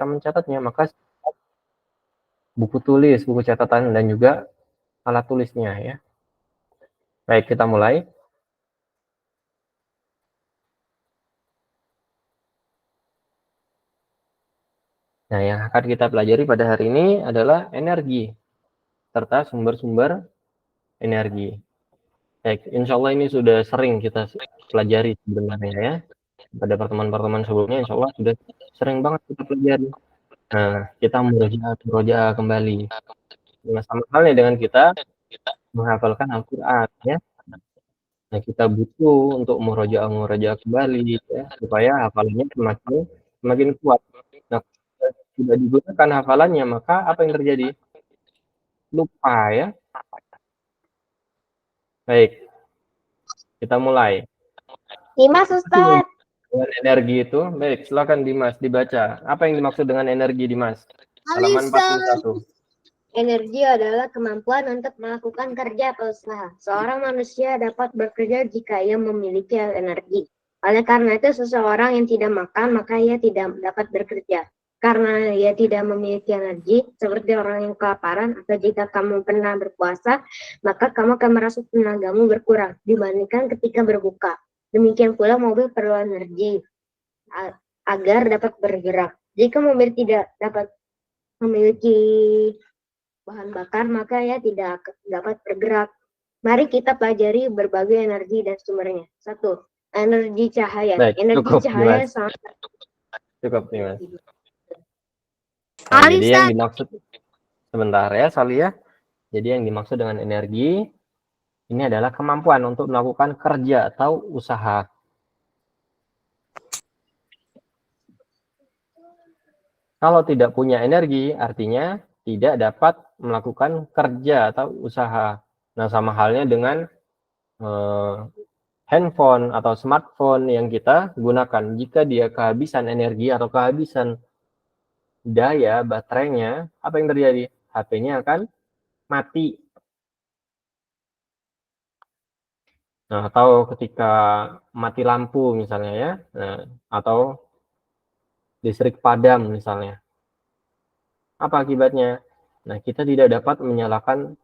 mencatatnya, maka buku tulis, buku catatan, dan juga alat tulisnya ya. Baik, kita mulai. Nah, yang akan kita pelajari pada hari ini adalah energi, serta sumber-sumber energi. Baik, insya Allah ini sudah sering kita pelajari sebenarnya ya. Pada pertemuan-pertemuan sebelumnya, insya Allah sudah sering banget kita pelajari. Nah, kita murojaah kembali. Nah, sama halnya dengan kita menghafalkan Al-Quran ya. Nah, kita butuh untuk murojaah kembali ya, supaya hafalannya semakin kuat. Nah, kalau tidak digunakan hafalannya, maka apa yang terjadi? Lupa ya. Baik, kita mulai. Dimas, Ustaz. Dengan energi itu, baik, silakan Dimas dibaca. Apa yang dimaksud dengan energi, Dimas? Halaman 41. Energi adalah kemampuan untuk melakukan kerja atau usaha. Seorang manusia dapat bekerja jika ia memiliki energi. Oleh karena itu, seseorang yang tidak makan, maka ia tidak dapat bekerja. Karena ia tidak memiliki energi, seperti orang yang kelaparan, atau jika kamu pernah berpuasa, maka kamu akan merasa tenagamu berkurang dibandingkan ketika berbuka. Demikian pula mobil perlu energi agar dapat bergerak. Jika mobil tidak dapat memiliki bahan bakar, maka ia tidak dapat bergerak. Mari kita pelajari berbagai energi dan sumbernya. 1. Energi cahaya. Baik, Energi cukup, cahaya Dimas. sangat... Cukup, Dimas. Nah, jadi yang dimaksud, sebentar ya, Sali ya. Jadi yang dimaksud dengan energi, ini adalah kemampuan untuk melakukan kerja atau usaha. Kalau tidak punya energi, artinya tidak dapat melakukan kerja atau usaha. Nah, sama halnya dengan handphone atau smartphone yang kita gunakan. Jika dia kehabisan energi atau kehabisan daya baterainya, apa yang terjadi? HP-nya akan mati. Nah, atau ketika mati lampu misalnya ya, nah, atau listrik padam misalnya. Apa akibatnya? Nah, kita tidak dapat menyalakan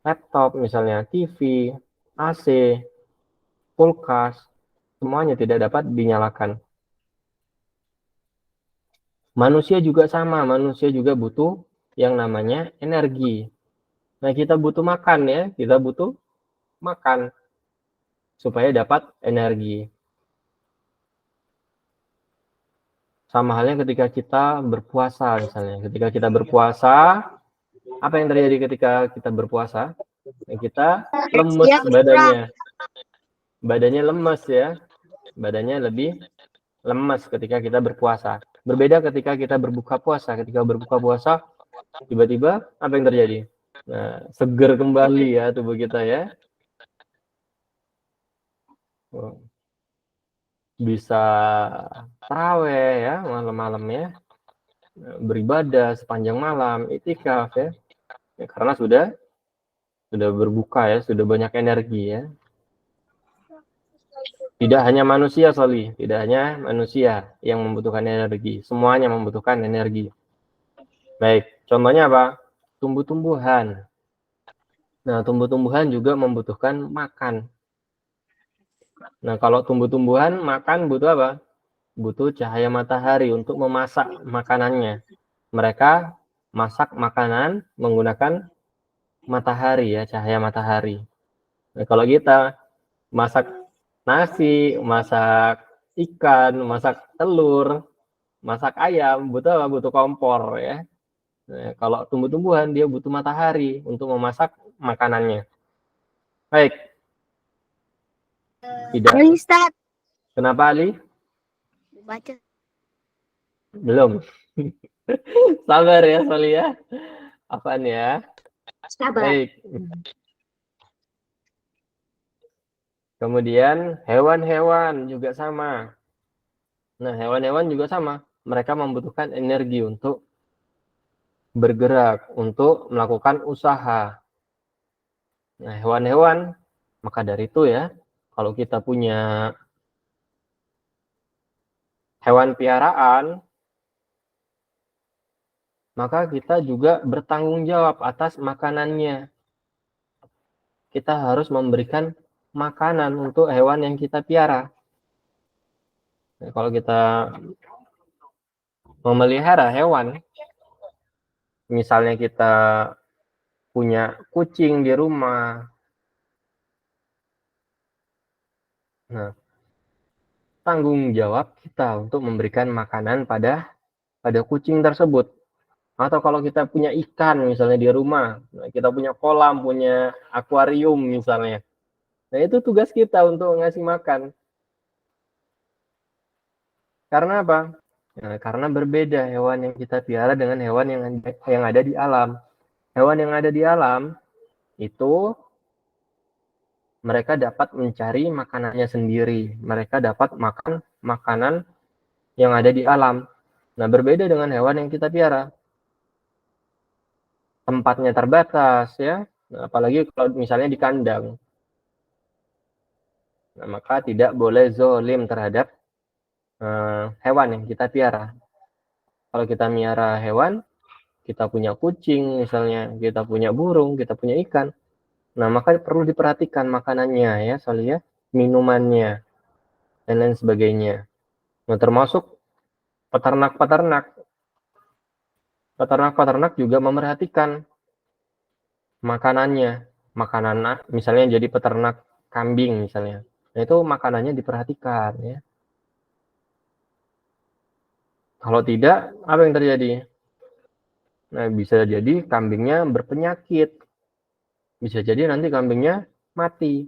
laptop misalnya, TV, AC, kulkas, semuanya tidak dapat dinyalakan. Manusia juga sama, manusia juga butuh yang namanya energi. Nah, kita butuh makan ya, kita butuh makan supaya dapat energi. Sama halnya ketika kita berpuasa misalnya. Ketika kita berpuasa, apa yang terjadi ketika kita berpuasa? Kita lemes badannya. Badannya lemes ya. Badannya lebih lemes ketika kita berpuasa. Berbeda ketika kita berbuka puasa. Ketika berbuka puasa, tiba-tiba apa yang terjadi? Nah, seger kembali ya tubuh kita ya. Bisa taraweh ya malam-malam ya. Beribadah sepanjang malam, iktikaf ya. Ya, karena sudah berbuka ya, sudah banyak energi ya. Tidak hanya manusia, Soli, tidak hanya manusia yang membutuhkan energi, semuanya membutuhkan energi. Baik, contohnya apa? Tumbuh-tumbuhan. Nah, tumbuh-tumbuhan juga membutuhkan makan. Nah, kalau tumbuh-tumbuhan makan butuh apa? Butuh cahaya matahari untuk memasak makanannya. Mereka masak makanan menggunakan matahari ya, cahaya matahari. Nah, kalau kita masak nasi, masak ikan, masak telur, masak ayam, butuh apa? Butuh kompor ya. Nah, kalau tumbuh-tumbuhan dia butuh matahari untuk memasak makanannya. Baik. Tidak. Ustaz. Kenapa Ali? Baca. Belum. Sabar ya Soli ya. Apaan ya? Sabar. Baik. Kemudian hewan-hewan juga sama. Nah, hewan-hewan juga sama. Mereka membutuhkan energi untuk bergerak, untuk melakukan usaha. Nah, hewan-hewan, maka dari itu ya, kalau kita punya hewan piaraan, maka kita juga bertanggung jawab atas makanannya. Kita harus memberikan makanan untuk hewan yang kita piara. Nah, kalau kita memelihara hewan, misalnya kita punya kucing di rumah, nah, tanggung jawab kita untuk memberikan makanan pada kucing tersebut. Atau kalau kita punya ikan misalnya di rumah, kita punya kolam, punya akuarium misalnya. Nah, itu tugas kita untuk ngasih makan. Karena apa? Nah, karena berbeda hewan yang kita piara dengan hewan yang ada di alam. Hewan yang ada di alam itu mereka dapat mencari makanannya sendiri. Mereka dapat makan makanan yang ada di alam. Nah, berbeda dengan hewan yang kita piara. Tempatnya terbatas ya. Nah, apalagi kalau misalnya di kandang. Nah, maka tidak boleh zolim terhadap hewan yang kita piara. Kalau kita miara hewan, kita punya kucing misalnya, kita punya burung, kita punya ikan. Nah, maka perlu diperhatikan makanannya ya, soalnya minumannya dan lain sebagainya. Nah, termasuk peternak-peternak. Peternak-peternak juga memerhatikan makanannya. Makanan misalnya jadi peternak kambing misalnya. Nah, itu makanannya diperhatikan ya. Kalau tidak, apa yang terjadi? Nah, bisa jadi kambingnya berpenyakit. Bisa jadi nanti kambingnya mati.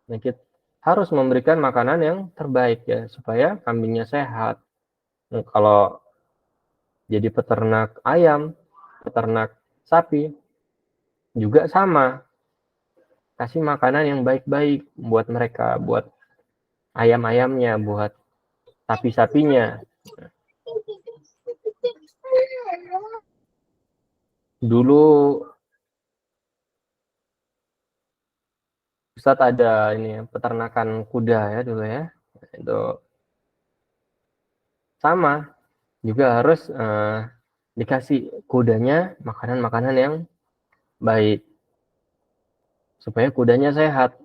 Nah, kita harus memberikan makanan yang terbaik ya, supaya kambingnya sehat. Nah, kalau jadi peternak ayam, peternak sapi, juga sama. Kasih makanan yang baik-baik buat mereka, buat ayam-ayamnya, buat sapi-sapinya. Dulu Ustadz ada ini peternakan kuda ya dulu ya. Itu sama, juga harus dikasih kudanya makanan-makanan yang baik supaya kudanya sehat.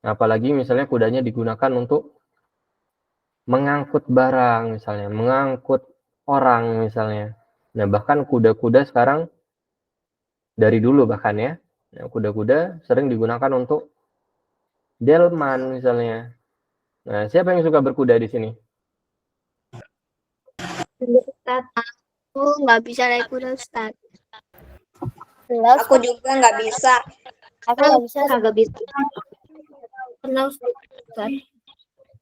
Apalagi misalnya kudanya digunakan untuk mengangkut barang misalnya, mengangkut orang misalnya. Nah, bahkan kuda-kuda sekarang dari dulu bahkan ya, kuda-kuda sering digunakan untuk delman misalnya. Nah, siapa yang suka berkuda di sini? Aku nggak bisa naik kuda, Ustaz. Aku juga nggak bisa. Aku nggak bisa, kagak bisa. Pernah, Ustaz.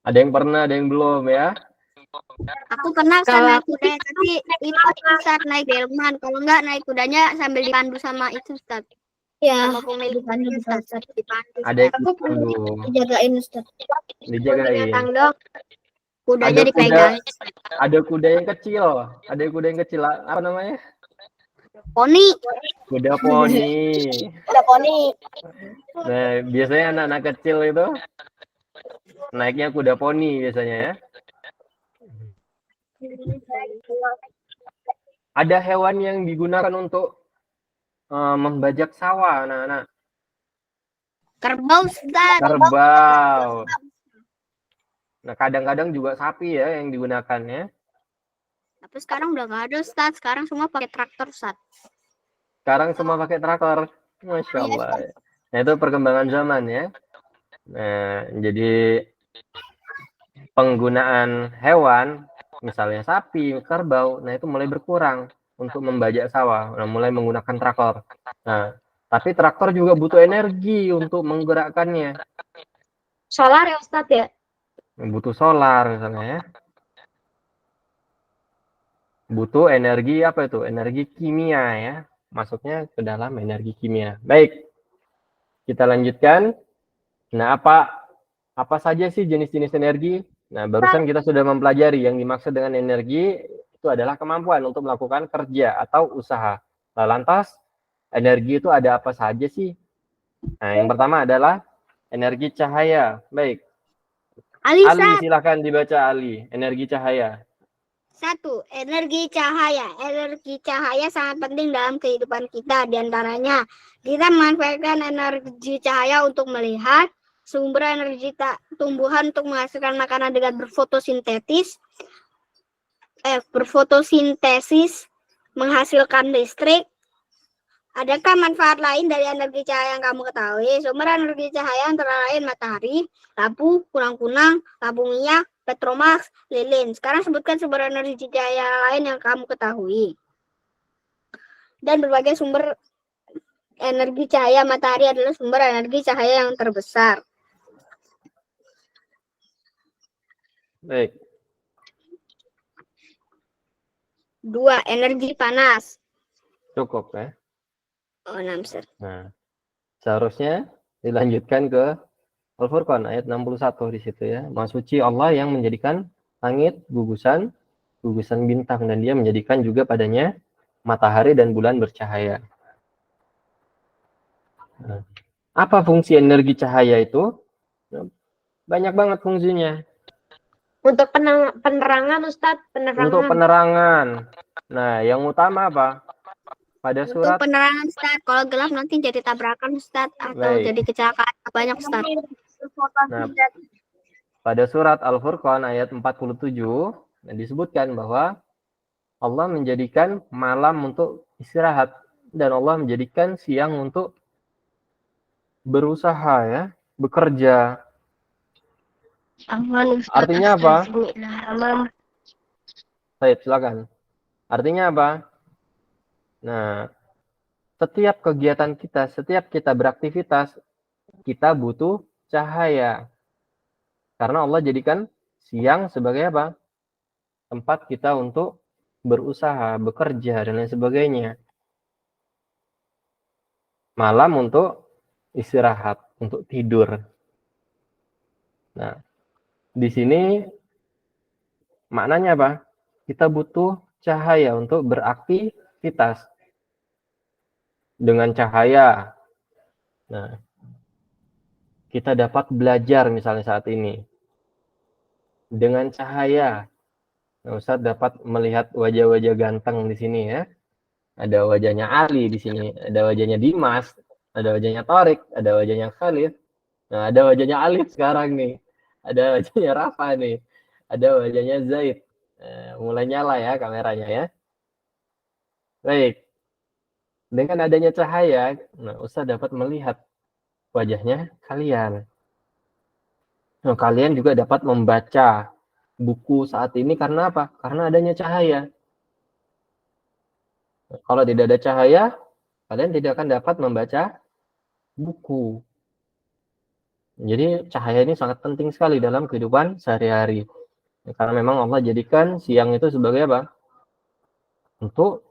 Ada yang pernah, ada yang belum ya? Aku pernah Ustaz Kalau naik kuda, tapi itu Ustaz naik delman. Kalau nggak naik kudanya sambil dipandu sama itu, Ustaz. ya, Sama pemiliknya, Ustaz. Dipandu, Ada yang Ustaz. dipandu, Dijagain, Ustaz. dijagain. binatang dong. Kudanya Ada dipegang. Ada kuda yang kecil, ada kuda yang kecil, apa namanya? Poni. Kuda poni. Kuda poni. Nah, biasanya anak-anak kecil itu naiknya kuda poni biasanya ya. Ada hewan yang digunakan untuk membajak sawah, anak-anak. Kerbau, Ustaz. Kerbau. Nah, kadang-kadang juga sapi ya yang digunakan ya. Tapi sekarang udah nggak ada, Ustaz. Sekarang semua pakai traktor, Ustaz. Sekarang semua pakai traktor. Masya Allah. Nah, itu perkembangan zaman ya. Nah, jadi penggunaan hewan, misalnya sapi, kerbau, nah itu mulai berkurang untuk membajak sawah. Nah, mulai menggunakan traktor. Nah, tapi traktor juga butuh energi untuk menggerakkannya. Solar ya Ustadz ya? Butuh solar misalnya ya. Butuh energi apa itu? Energi kimia ya. Masuknya ke dalam energi kimia. Baik. Kita lanjutkan. Nah, apa saja sih jenis-jenis energi? Nah, barusan kita sudah mempelajari yang dimaksud dengan energi itu adalah kemampuan untuk melakukan kerja atau usaha. Nah, lantas energi itu ada apa saja sih? Nah, yang pertama adalah energi cahaya. Baik. Ali, Ali, Ustaz. silakan dibaca Ali. Energi cahaya. 1. Energi cahaya. Energi cahaya sangat penting dalam kehidupan kita. Di antaranya, kita memanfaatkan energi cahaya untuk melihat, sumber energi tumbuhan untuk menghasilkan makanan dengan berfotosintesis, menghasilkan listrik. Adakah manfaat lain dari energi cahaya yang kamu ketahui? Sumber energi cahaya antara lain matahari, lampu, kunang-kunang, lampu minyak, Petromax, lilin. Sekarang sebutkan sumber energi cahaya lain yang kamu ketahui. Dan berbagai sumber energi cahaya matahari adalah sumber energi cahaya yang terbesar. Baik. 2. Energi panas. Cukup ya. Oh, Namsir. Nah, seharusnya dilanjutkan ke Al-Furqan ayat 61 di situ ya. Maha suci Allah yang menjadikan langit gugusan bintang dan dia menjadikan juga padanya matahari dan bulan bercahaya. Nah, apa fungsi energi cahaya itu? Banyak banget fungsinya. Untuk penerangan, Ustadz, Untuk penerangan. Nah, yang utama apa? Pada surat Untuk penerangan, Ustadz. Kalau gelap nanti jadi tabrakan, Ustadz. Atau Baik. jadi kecelakaan banyak, Ustadz. Nah, pada surat Al-Furqan ayat 47 disebutkan bahwa Allah menjadikan malam untuk istirahat dan Allah menjadikan siang untuk berusaha ya, bekerja. Artinya apa? Baik, silakan. Artinya apa? Nah, setiap kegiatan kita, setiap kita beraktivitas, kita butuh cahaya. Karena Allah jadikan siang sebagai apa? Tempat kita untuk berusaha, bekerja, dan lain sebagainya. Malam untuk istirahat, untuk tidur. Nah, di sini maknanya apa? Kita butuh cahaya untuk beraktivitas. Dengan cahaya, nah, kita dapat belajar misalnya saat ini. Dengan cahaya, nah, Ustadz dapat melihat wajah-wajah ganteng di sini ya. Ada wajahnya Ali di sini, ada wajahnya Dimas, ada wajahnya Torik, ada wajahnya Khalid. Nah, ada wajahnya Alif sekarang nih. Ada wajahnya Rafa nih. Ada wajahnya Zaid. Mulai nyala ya kameranya ya. Baik. Dengan adanya cahaya, nah, Ustaz dapat melihat wajahnya kalian. Nah, kalian juga dapat membaca buku saat ini karena apa? Karena adanya cahaya. Nah, kalau tidak ada cahaya, kalian tidak akan dapat membaca buku. Jadi cahaya ini sangat penting sekali dalam kehidupan sehari-hari. Karena memang Allah jadikan siang itu sebagai apa? Untuk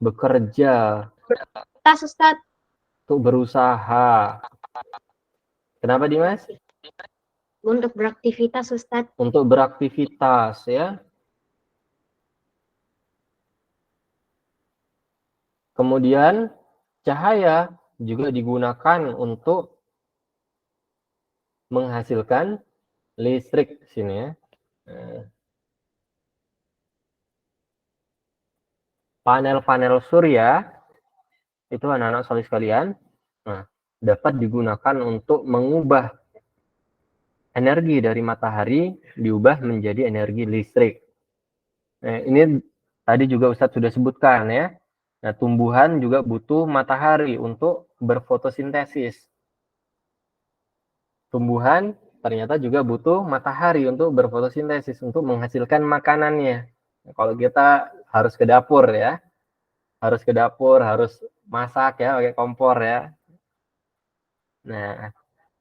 bekerja, Ustadz. untuk berusaha. Kenapa Dimas? Untuk beraktivitas, Ustadz. Untuk beraktivitas ya. Kemudian cahaya juga digunakan untuk menghasilkan listrik di sini ya. Panel-panel surya itu anak-anak soleh sekalian, nah, dapat digunakan untuk mengubah energi dari matahari diubah menjadi energi listrik. Nah, ini tadi juga Ustadz sudah sebutkan ya. Nah, tumbuhan juga butuh matahari untuk berfotosintesis. Tumbuhan ternyata juga butuh matahari untuk berfotosintesis, untuk menghasilkan makanannya. Nah, kalau kita harus ke dapur ya, harus masak ya, pakai kompor ya. Nah,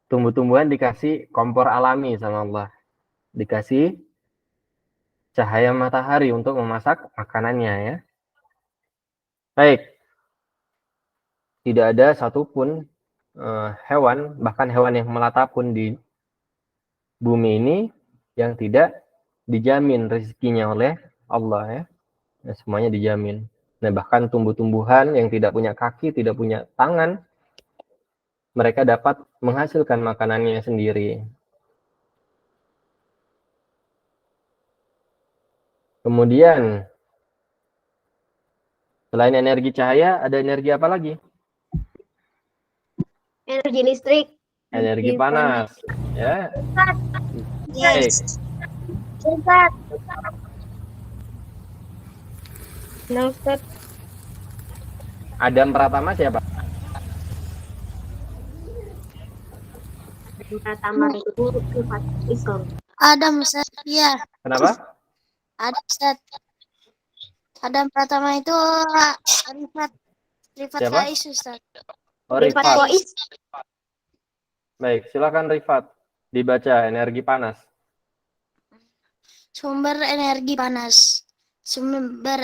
tumbuh-tumbuhan dikasih kompor alami sama Allah. Dikasih cahaya matahari untuk memasak makanannya ya. Baik. Tidak ada satupun hewan, bahkan hewan yang melata pun di bumi ini yang tidak dijamin rezekinya oleh Allah ya. Nah, semuanya dijamin. Nah, bahkan tumbuh-tumbuhan yang tidak punya kaki, tidak punya tangan, mereka dapat menghasilkan makanannya sendiri. Kemudian selain energi cahaya, ada energi apa lagi? Energi listrik. Energi panas. Ya. Baik. Ustaz. Nah, Ustaz. Adam Pratama siapa? Pertama itu sifat Islam. Adam, Ustaz. Iya, Kenapa? Adam, Ustaz. Adam Pratama itu Rifat Siapa? Faiz, Ustaz. Oh, Rifat Rifat. Faiz. Baik, silakan Rifat. Dibaca energi panas. Sumber energi panas. Sumber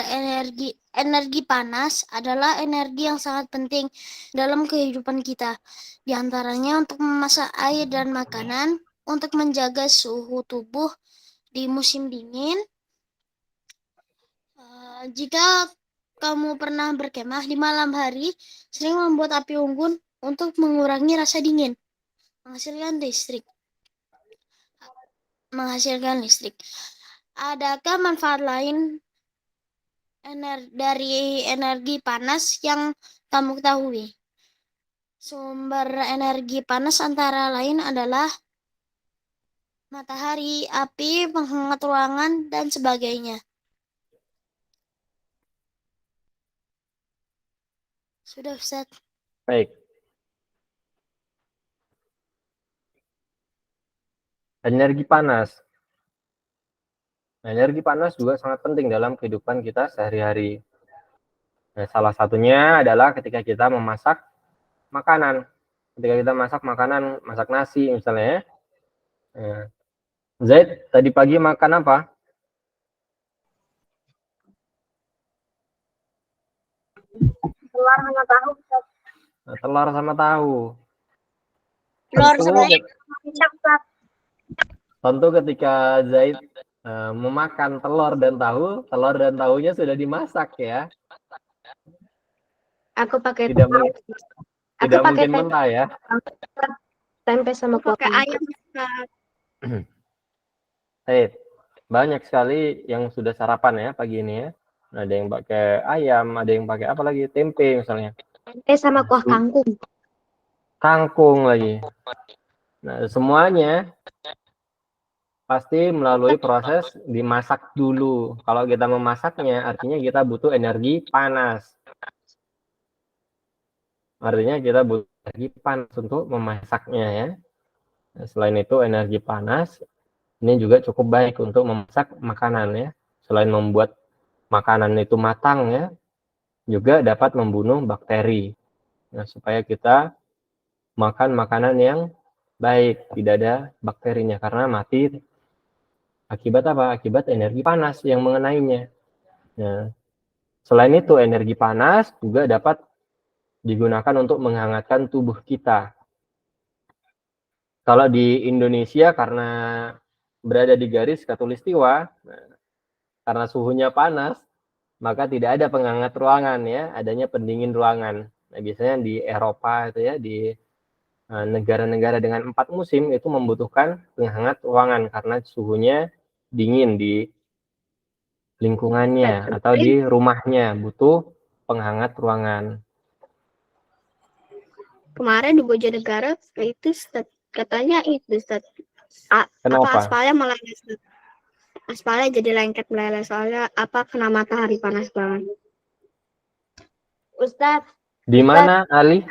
energi panas adalah energi yang sangat penting dalam kehidupan kita. Di antaranya untuk memasak air dan makanan, untuk menjaga suhu tubuh di musim dingin. Jika kamu pernah berkemah di malam hari, sering membuat api unggun untuk mengurangi rasa dingin, menghasilkan listrik. Adakah manfaat lain dari energi panas yang kamu ketahui? Sumber energi panas antara lain adalah matahari, api, penghangat ruangan, dan sebagainya. Sudah, Ustaz. Baik. Energi panas. Energi panas juga sangat penting dalam kehidupan kita sehari-hari. Nah, salah satunya adalah ketika kita memasak makanan. Ketika kita masak makanan, masak nasi misalnya. Zaid, tadi pagi makan apa? Telur sama tahu. Telur sama tahu. Telur sama Tentu ketika Zaid memakan telur dan tahunya sudah dimasak ya. Aku pakai Tidak aku pakai mungkin mentah ya. tempe sama kuah. Pakai ayam, Ustaz. Zaid, banyak sekali yang sudah sarapan ya pagi ini ya. Ada yang pakai ayam, ada yang pakai apa lagi? Tempe misalnya. Tempe sama kuah kangkung. Kangkung lagi. Nah, semuanya pasti melalui proses dimasak dulu. Kalau kita memasaknya, artinya kita butuh energi panas. Artinya kita butuh energi panas untuk memasaknya ya. Nah, selain itu energi panas ini juga cukup baik untuk memasak makanan ya. Selain membuat makanan itu matang ya, juga dapat membunuh bakteri. Nah, supaya kita makan makanan yang baik, tidak ada bakterinya karena mati akibat apa? Akibat energi panas yang mengenainya. Nah, selain itu energi panas juga dapat digunakan untuk menghangatkan tubuh kita. Kalau di Indonesia karena berada di garis khatulistiwa, karena suhunya panas, maka tidak ada penghangat ruangan ya, adanya pendingin ruangan. Nah, biasanya di Eropa itu ya, di negara-negara dengan 4 musim itu membutuhkan penghangat ruangan karena suhunya dingin di lingkungannya atau di rumahnya, butuh penghangat ruangan. Kemarin di Bojonegoro itu katanya itu Ustaz. Kenapa? Apa aspalnya meleleh, Ustaz? Aspalnya jadi lengket meleleh soalnya kena matahari panas banget. Ustaz, Di mana Ali?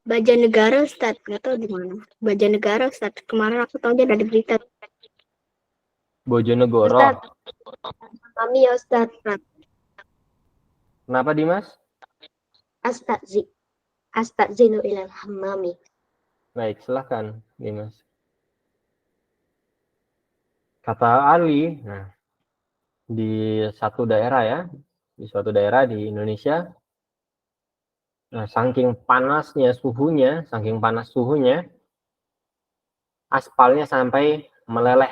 Bojonegoro, Ustaz, nggak tahu di mana. Bojonegoro, Ustaz. Kemarin aku tahu aja dari berita. Bojonegoro. Ustaz. Mami ya Ustaz. Kenapa Dimas? Astagzinu ilal hammami. Baik, silahkan Dimas. Kata Ali, nah, di satu daerah ya, di suatu daerah di Indonesia, nah, saking panas suhunya, aspalnya sampai meleleh.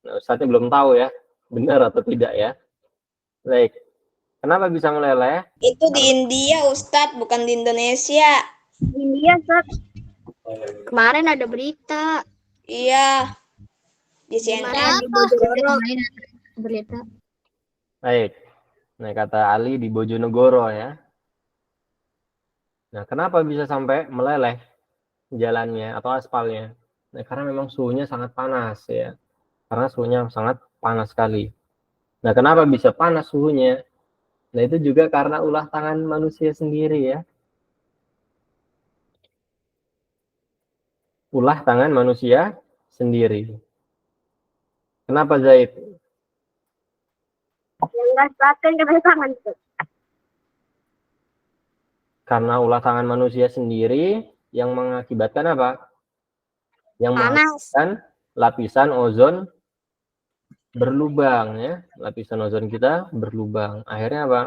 Nah, Ustaznya belum tahu ya, benar atau tidak ya. Baik, kenapa bisa meleleh? Itu di India, Ustadz, bukan di Indonesia. India, Ustaz. Kemarin ada berita. Iya, di CNN. Gimana di Bojonegoro? Berita. Baik. Nah, kata Ali di Bojonegoro ya. Nah, kenapa bisa sampai meleleh jalannya atau aspalnya? Nah, karena memang suhunya sangat panas ya. Karena suhunya sangat panas sekali. Nah, kenapa bisa panas suhunya? Nah, itu juga karena ulah tangan manusia sendiri ya. Ulah tangan manusia sendiri. Kenapa Zaid? Yang gas pakai kena tangan tuh. Karena ulah tangan manusia sendiri yang mengakibatkan apa? Yang Panas. mengakibatkan lapisan ozon berlubang ya. Lapisan ozon kita berlubang. Akhirnya apa?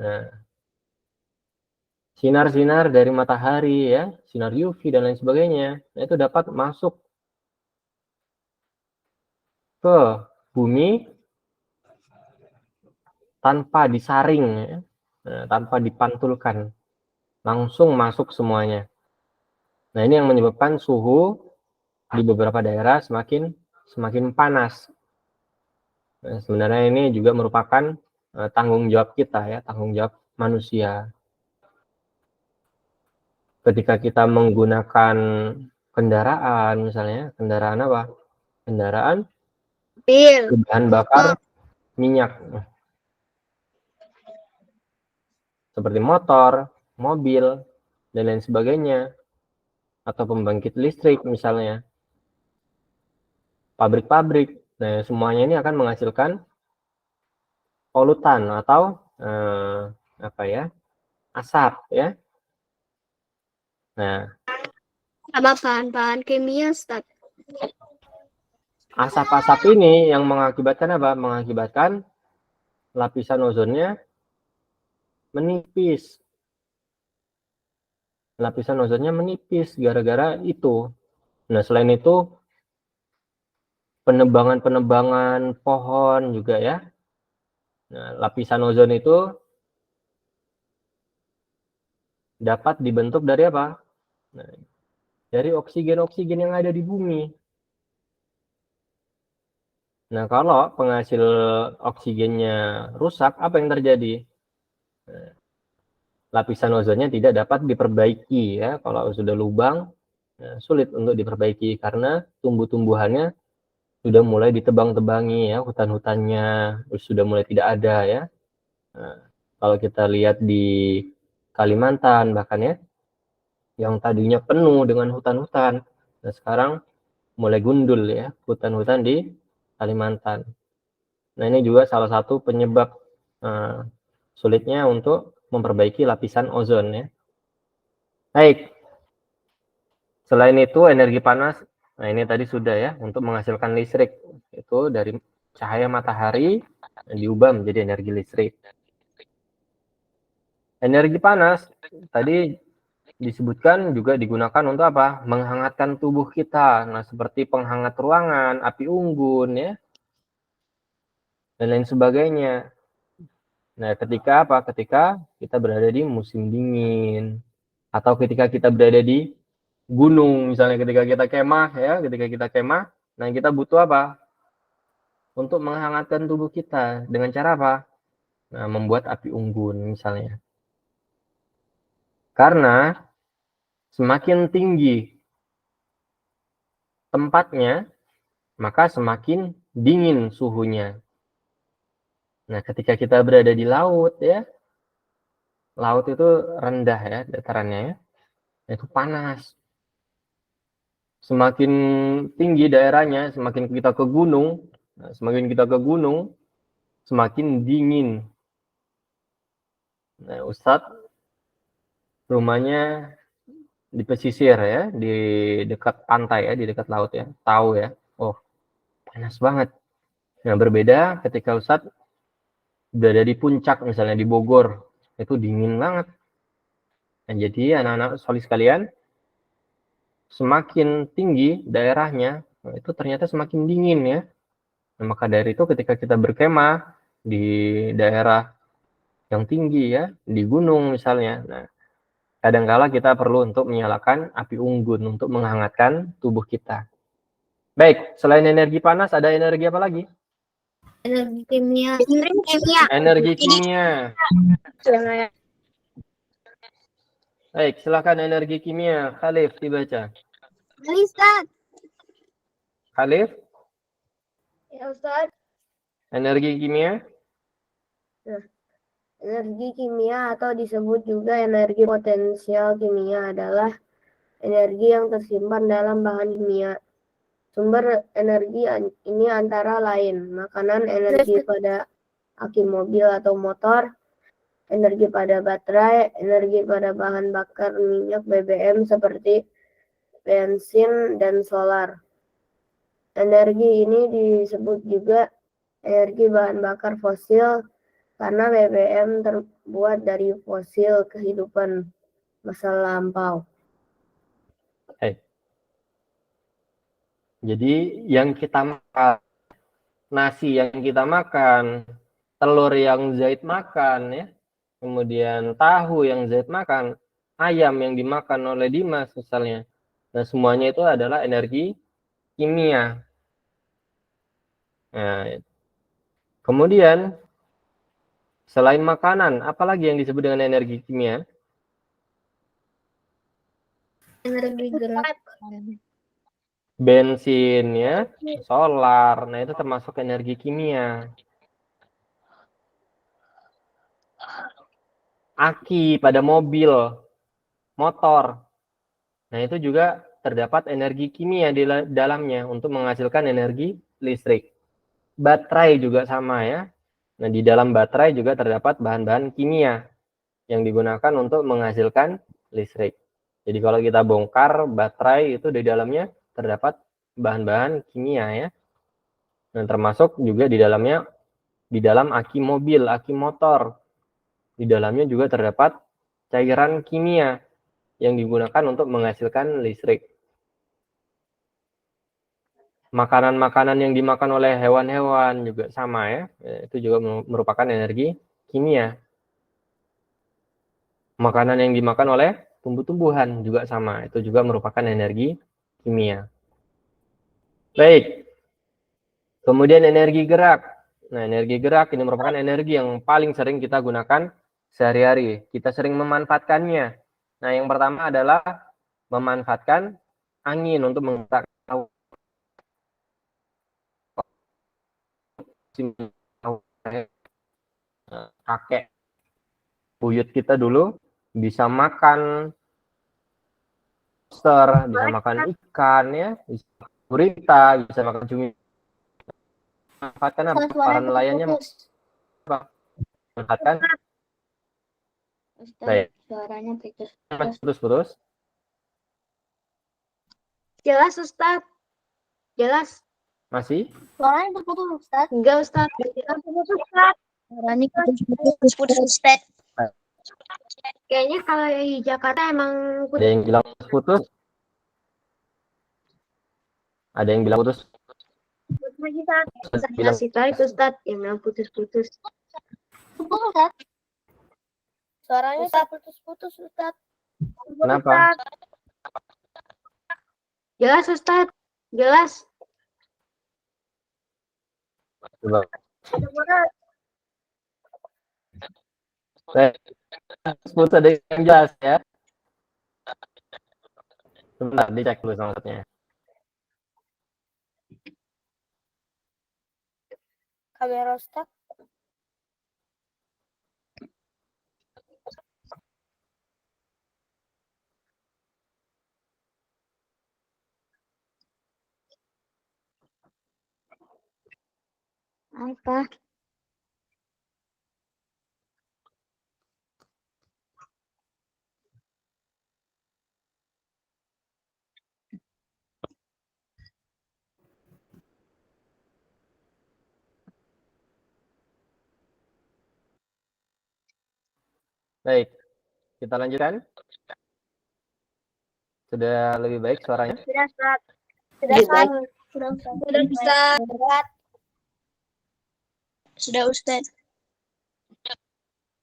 Nah, sinar-sinar dari matahari ya, sinar UV dan lain sebagainya, nah, itu dapat masuk ke bumi tanpa disaring ya. Nah, tanpa dipantulkan, langsung masuk semuanya. Nah, ini yang menyebabkan suhu di beberapa daerah semakin panas. Nah, sebenarnya ini juga merupakan tanggung jawab kita ya, tanggung jawab manusia. Ketika kita menggunakan kendaraan misalnya, kendaraan apa? Kendaraan bahan bakar minyak. Seperti motor, mobil, dan lain sebagainya. Atau pembangkit listrik misalnya. Pabrik-pabrik. Nah, semuanya ini akan menghasilkan polutan atau asap ya. Nah, Sama bahan-bahan kimia, Ustaz. asap-asap ini yang mengakibatkan apa? Mengakibatkan lapisan ozonnya menipis. Lapisan ozonnya menipis gara-gara itu. Nah, selain itu penebangan pohon juga ya. Nah, lapisan ozon itu dapat dibentuk dari apa? Nah, dari oksigen-oksigen yang ada di bumi. Nah, kalau penghasil oksigennya rusak, apa yang terjadi? Nah, lapisan ozonnya tidak dapat diperbaiki ya. Kalau sudah lubang, sulit untuk diperbaiki karena tumbuh-tumbuhannya sudah mulai ditebang-tebangi ya, hutan-hutannya sudah mulai tidak ada ya. Nah, kalau kita lihat di Kalimantan bahkan ya, yang tadinya penuh dengan hutan-hutan, nah sekarang mulai gundul ya, hutan-hutan di Kalimantan. Nah, ini juga salah satu penyebab sulitnya untuk memperbaiki lapisan ozon ya. Baik. Selain itu energi panas, nah ini tadi sudah ya, untuk menghasilkan listrik itu dari cahaya matahari diubah menjadi energi listrik. Energi panas tadi disebutkan juga digunakan untuk apa? Menghangatkan tubuh kita. Nah, seperti penghangat ruangan, api unggun ya, dan lain sebagainya. Nah, ketika apa? Ketika kita berada di musim dingin atau ketika kita berada di gunung, misalnya ketika kita kemah ya, nah kita butuh apa? Untuk menghangatkan tubuh kita dengan cara apa? Nah, membuat api unggun misalnya. Karena semakin tinggi tempatnya, maka semakin dingin suhunya. Nah, ketika kita berada di laut ya, laut itu rendah ya datarannya ya, itu panas. Semakin tinggi daerahnya, semakin kita ke gunung, semakin dingin. Nah, Ustadz rumahnya di pesisir ya, di dekat pantai ya, di dekat laut ya, tahu ya. Oh, panas banget. Nah, berbeda ketika Ustadz berada di puncak misalnya di Bogor, itu dingin banget. Nah, jadi anak-anak soli sekalian, semakin tinggi daerahnya, itu ternyata semakin dingin ya. Nah, maka dari itu ketika kita berkemah di daerah yang tinggi ya, di gunung misalnya, nah kadangkala kita perlu untuk menyalakan api unggun untuk menghangatkan tubuh kita. Baik, selain energi panas ada energi apa lagi? Energi kimia. Kimia. Energi kimia. Baik, silakan energi kimia. Khalif dibaca. Ustaz. Khalif, Ya Ustaz, energi kimia. energi kimia atau disebut juga energi potensial kimia adalah energi yang tersimpan dalam bahan kimia. Sumber energi ini antara lain makanan, energi pada aki mobil atau motor, energi pada baterai, energi pada bahan bakar minyak BBM seperti bensin dan solar. Energi ini disebut juga energi bahan bakar fosil karena BBM terbuat dari fosil kehidupan masa lampau. Jadi yang kita makan, nasi yang kita makan, telur yang Zaid makan, ya, kemudian tahu yang Zaid makan, ayam yang dimakan oleh Dimas misalnya. Nah, semuanya itu adalah energi kimia. Nah, kemudian selain makanan, apalagi yang disebut dengan energi kimia? Energi gerak. Bensin, ya, solar. Nah, itu termasuk energi kimia. Aki pada mobil, motor. Nah, itu juga terdapat energi kimia di dalamnya untuk menghasilkan energi listrik. Baterai juga sama, ya. Nah, di dalam baterai juga terdapat bahan-bahan kimia yang digunakan untuk menghasilkan listrik. Jadi kalau kita bongkar baterai itu di dalamnya terdapat bahan-bahan kimia, ya. Nah, termasuk juga di dalamnya, di dalam aki mobil, aki motor, di dalamnya juga terdapat cairan kimia yang digunakan untuk menghasilkan listrik. Makanan-makanan yang dimakan oleh hewan-hewan juga sama, ya. Itu juga merupakan energi kimia. Makanan yang dimakan oleh tumbuh-tumbuhan juga sama, itu juga merupakan energi kimia. Baik. Kemudian energi gerak. Nah, energi gerak ini merupakan energi yang paling sering kita gunakan sehari-hari. Kita sering memanfaatkannya. Nah, yang pertama adalah memanfaatkan angin untuk menggerakkan kakek buyut kita dulu bisa makan lobster, bisa makan ikan, ya, bisa makan gurita, bisa makan cumi. Manfaatkan apa? Para nelayannya manfaatkan. Baik. Suaranya Putus-putus. Jelas Ustaz? Jelas? Masih? Suaranya terputus, Ustaz. Enggak Ustaz. Suaranya Putus Ustaz. Kayaknya kalau di Jakarta emang Ada yang bilang putus? Ada yang bilang putus? bilang itu Ustaz yang bilang putus-putus. Ustaz. Suaranya terputus-putus, Ustaz. Kenapa? Jelas Ustaz? Jelas? Coba. Putus ada yang jelas, ya. Sebentar, dicek dulu maksudnya. Kamera Ustaz. Apa? Baik, kita lanjutkan. Sudah lebih baik suaranya? Sudah Ustaz. Sudah, Ustaz. Sudah bisa. Sudah Ustaz.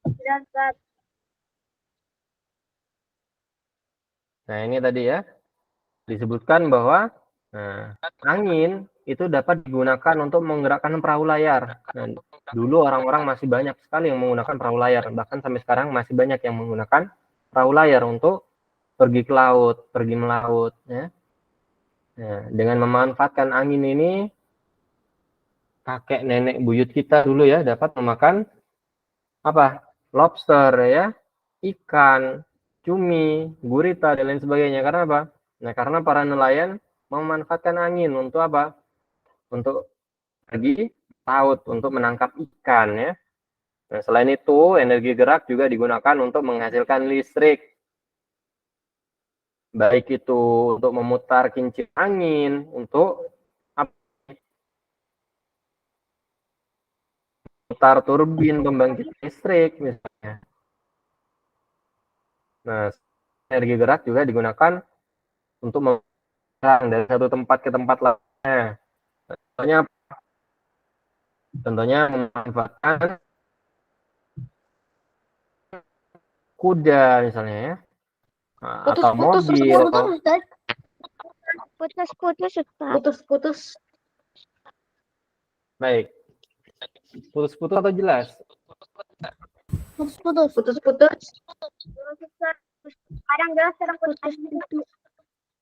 Sudah Ustaz. Nah, ini tadi, ya, disebutkan bahwa Nah, angin itu dapat digunakan untuk menggerakkan perahu layar. Nah, dulu orang-orang masih banyak sekali yang menggunakan perahu layar, bahkan sampai sekarang masih banyak yang menggunakan perahu layar untuk pergi ke laut, pergi melaut. Ya. Nah, dengan memanfaatkan angin ini, kakek nenek buyut kita dulu ya dapat memakan apa? Lobster ya, ikan, cumi, gurita dan lain sebagainya. Karena apa? Nah, karena para nelayan memanfaatkan angin untuk apa? Untuk pergi laut untuk menangkap ikan ya. Nah, selain itu, energi gerak juga digunakan untuk menghasilkan listrik. Baik itu untuk memutar kincir angin, untuk memutar turbin pembangkit listrik misalnya. Nah, energi gerak juga digunakan untuk menggerak dari satu tempat ke tempat lainnya. Contohnya memanfaatkan kuda misalnya ya. Nah, atau mobil. Putus-putus, Ustaz. Putus-putus. Baik. Putus-putus atau jelas? Putus-putus. Putus-putus. Kadang jelas, kadang putus.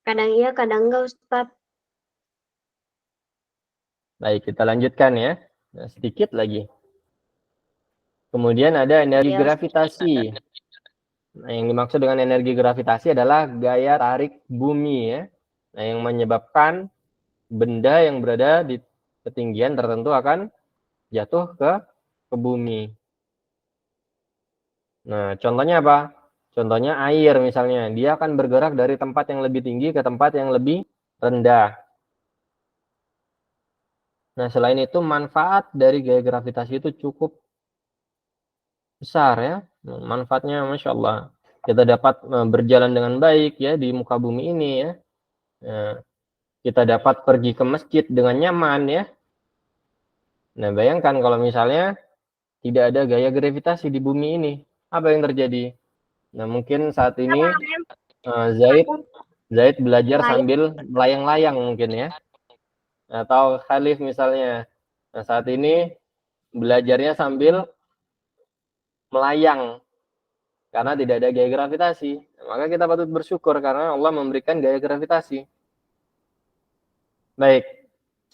Kadang iya, kadang enggak, Ustaz. Baik, kita lanjutkan ya. Nah, sedikit lagi. Kemudian ada energi Iya, gravitasi. Nah, yang dimaksud dengan energi gravitasi adalah gaya tarik bumi ya. Nah, yang menyebabkan benda yang berada di ketinggian tertentu akan jatuh ke bumi. Nah, contohnya apa? Contohnya air misalnya, dia akan bergerak dari tempat yang lebih tinggi ke tempat yang lebih rendah. Nah, selain itu manfaat dari gaya gravitasi itu cukup besar ya. Manfaatnya Masya Allah. Kita dapat berjalan dengan baik ya di muka bumi ini ya. Kita dapat pergi ke masjid dengan nyaman ya. Nah, bayangkan kalau misalnya tidak ada gaya gravitasi di bumi ini, apa yang terjadi? Nah, mungkin saat ini Zaid belajar sambil melayang-layang mungkin ya. Atau Khalif misalnya. Nah, saat ini belajarnya sambil melayang karena tidak ada gaya gravitasi. Maka kita patut bersyukur karena Allah memberikan gaya gravitasi. Baik,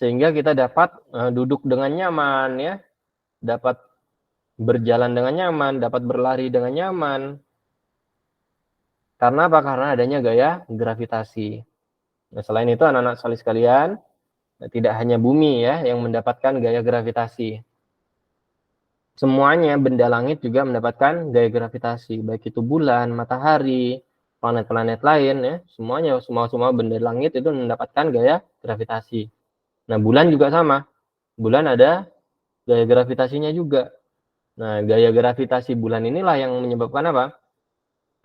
sehingga kita dapat duduk dengan nyaman ya, dapat berjalan dengan nyaman, dapat berlari dengan nyaman. Karena apa? Karena adanya gaya gravitasi. Nah, selain itu anak-anak soleh sekalian, tidak hanya bumi ya yang mendapatkan gaya gravitasi. Semuanya benda langit juga mendapatkan gaya gravitasi, baik itu bulan, matahari, planet-planet lain ya, semuanya semua benda langit itu mendapatkan gaya gravitasi. Nah, bulan juga sama. Bulan ada gaya gravitasinya juga. Nah, gaya gravitasi bulan inilah yang menyebabkan apa?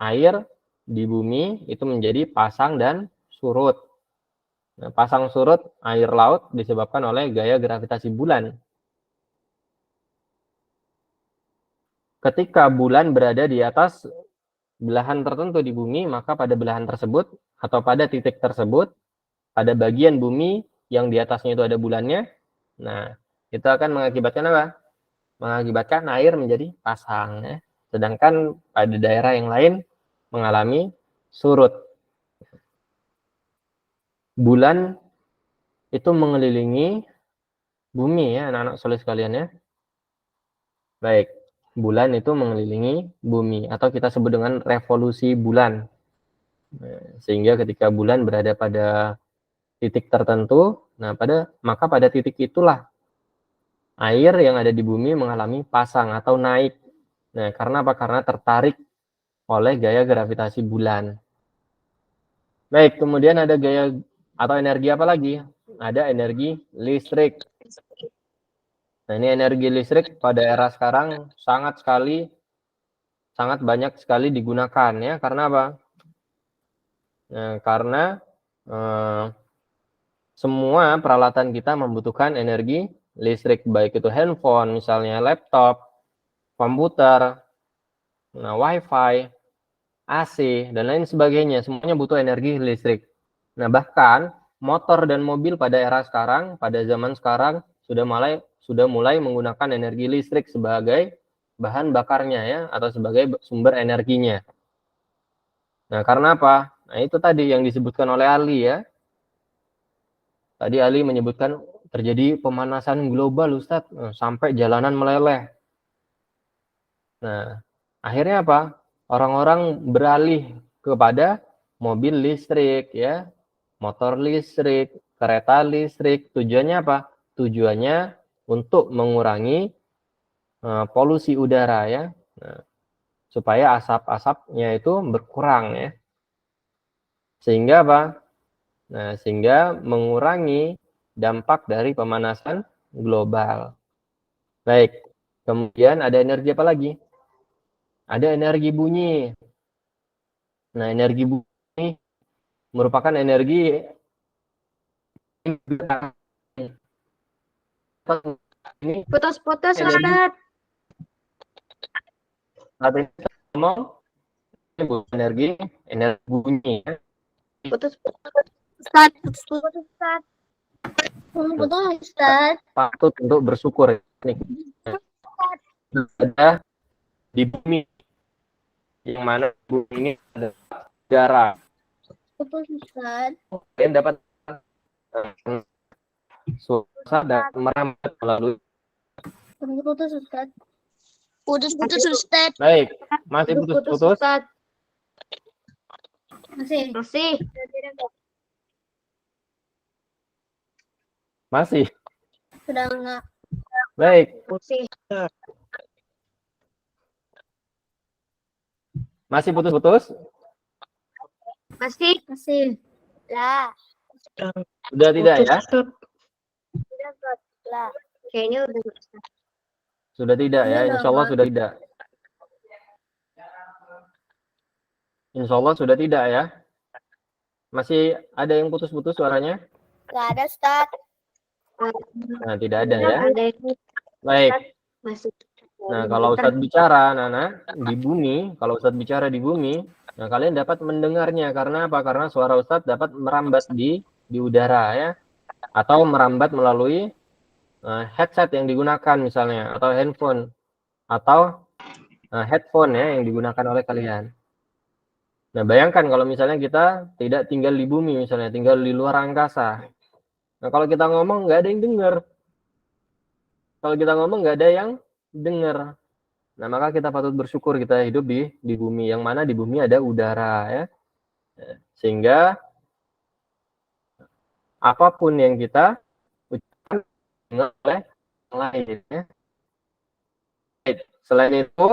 Air di bumi itu menjadi pasang dan surut. Nah, pasang surut air laut disebabkan oleh gaya gravitasi bulan. Ketika bulan berada di atas belahan tertentu di bumi, maka pada belahan tersebut atau pada titik tersebut, pada bagian bumi yang di atasnya itu ada bulannya, nah itu akan mengakibatkan apa? Mengakibatkan air menjadi pasang. Ya. Sedangkan pada daerah yang lain mengalami surut. Bulan itu mengelilingi bumi ya anak-anak soleh sekalian ya. Baik, bulan itu mengelilingi bumi atau kita sebut dengan revolusi bulan. Sehingga ketika bulan berada pada titik tertentu, nah maka pada titik itulah air yang ada di bumi mengalami pasang atau naik. Nah, karena apa? Karena tertarik oleh gaya gravitasi bulan. Baik, kemudian ada gaya atau energi apa lagi? Ada energi listrik. Nah, ini energi listrik pada era sekarang sangat banyak sekali digunakan ya. Karena apa? Nah, karena semua peralatan kita membutuhkan energi listrik, baik itu handphone, misalnya laptop, komputer, nah, wifi, AC, dan lain sebagainya. Semuanya butuh energi listrik. Nah, bahkan motor dan mobil pada era sekarang, pada zaman sekarang sudah mulai menggunakan energi listrik sebagai bahan bakarnya ya, atau sebagai sumber energinya. Nah, karena apa? Nah, itu tadi yang disebutkan oleh Ali ya. Tadi Ali menyebutkan terjadi pemanasan global, Ustadz, sampai jalanan meleleh. Nah, akhirnya apa? Orang-orang beralih kepada mobil listrik ya, motor listrik, kereta listrik. Tujuannya apa? Tujuannya untuk mengurangi polusi udara ya. Nah, supaya asap-asapnya itu berkurang ya. Sehingga apa? Nah, sehingga mengurangi dampak dari pemanasan global. Baik, kemudian ada energi apa lagi? Ada energi bunyi. Nah, energi bunyi merupakan energi ini Putus-putus, energi Ustadz. saat ini kita ngomong energi bunyi ya. Ustaz, Patut untuk bersyukur ini ada di bumi, yang mana bumi ini ada udara. Kalian dapat suara dan merambat melalui. Putus-putus, Ustaz. Baik, masih putus-putus. Ustadz. masih. Masih. Sudah enggak. Baik, masih putus-putus. Masih. Lah. Sudah tidak ya? Lah. Kayaknya udah. Sudah tidak ya? Insya Allah sudah tidak. Insya Allah sudah tidak ya? Masih ada yang putus-putus suaranya? Enggak ada, Ustaz. Nah, tidak ada ya? Ada yang Baik. masih. Nah, kalau Ustadz bicara, Nana, di bumi, kalau Ustadz bicara di bumi, nah kalian dapat mendengarnya. Karena apa? Karena suara Ustadz dapat merambat di udara ya. Atau merambat melalui headset yang digunakan misalnya, atau handphone, atau headphone ya yang digunakan oleh kalian. Nah, bayangkan kalau misalnya kita tidak tinggal di bumi, misalnya tinggal di luar angkasa. Nah, kalau kita ngomong nggak ada yang dengar. Kalau kita ngomong nggak ada yang dengar. Nah, maka kita patut bersyukur kita hidup di bumi, yang mana di bumi ada udara ya. Sehingga apapun yang kita ucapkan oleh yang lain ya. Selain itu,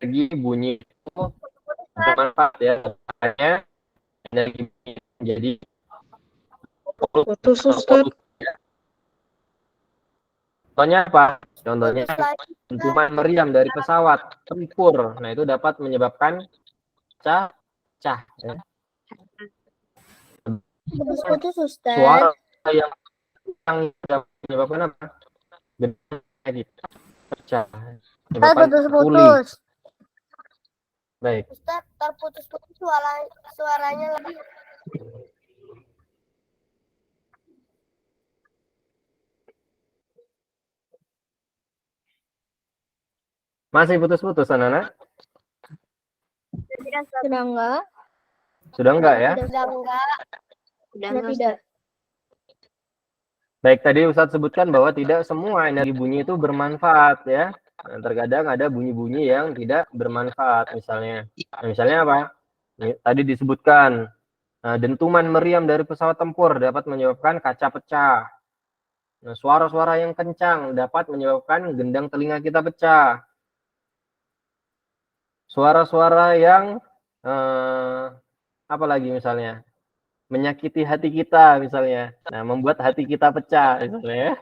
energi bunyi itu bermanfaat ya. Makanya energi menjadi Putus, Ustadz. Contohnya apa? Contohnya dentuman meriam dari pesawat tempur. Nah, itu dapat menyebabkan pecah ya. Putus-putus, Ustaz. Suara yang menyebabkan apa? Gedang gitu. Pecah. Menyebabkan tuli. Putus-putus. Baik. Ustaz, terputus-putus suaranya lagi. Masih putus-putus, anak-anak? Sudah enggak? Sudah enggak ya? Sudah enggak. Udah tidak. Baik, tadi Ustadz sebutkan bahwa tidak semua energi bunyi itu bermanfaat ya. Nah, terkadang ada bunyi-bunyi yang tidak bermanfaat misalnya. Nah, misalnya apa? Tadi disebutkan dentuman meriam dari pesawat tempur dapat menyebabkan kaca pecah. Nah, suara-suara yang kencang dapat menyebabkan gendang telinga kita pecah. Suara-suara yang apa lagi misalnya? Menyakiti hati kita misalnya. Nah, membuat hati kita pecah misalnya ya.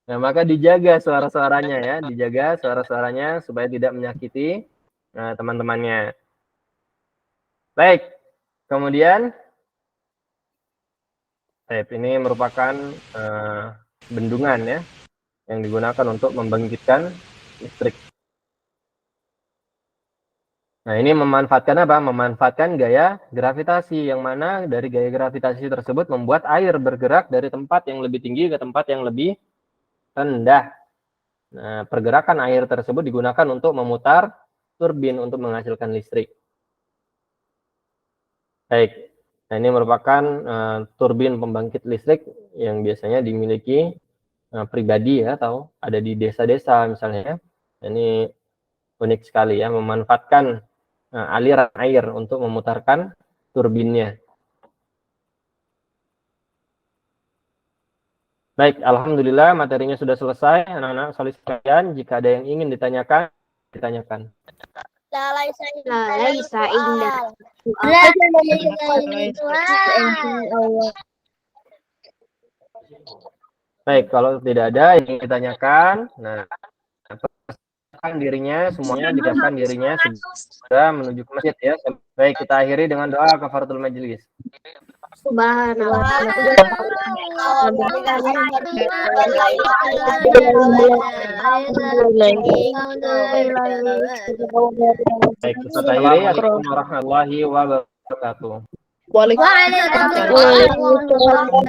Nah, maka dijaga suara-suaranya ya, dijaga suara-suaranya supaya tidak menyakiti teman-temannya. Baik. Kemudian ini merupakan bendungan ya yang digunakan untuk membangkitkan listrik. Nah, ini memanfaatkan apa? Memanfaatkan gaya gravitasi, yang mana dari gaya gravitasi tersebut membuat air bergerak dari tempat yang lebih tinggi ke tempat yang lebih rendah. Nah, pergerakan air tersebut digunakan untuk memutar turbin untuk menghasilkan listrik. Baik, nah ini merupakan turbin pembangkit listrik yang biasanya dimiliki pribadi ya, atau ada di desa-desa misalnya. Ini unik sekali ya, memanfaatkan aliran air untuk memutarkan turbinnya. Baik, alhamdulillah materinya sudah selesai, anak-anak solid sekalian. Jika ada yang ingin ditanyakan, ditanyakan. Laisa indah. Baik, kalau tidak ada yang ingin ditanyakan, nah dirinya, semuanya disiapkan dirinya segera menuju ke masjid ya. Baik, kita akhiri dengan doa kafaratul majelis. Subhanallah. Baik, kita akhiri. Assalamualaikum warahmatullahi wabarakatuh. Waalaikumsalam.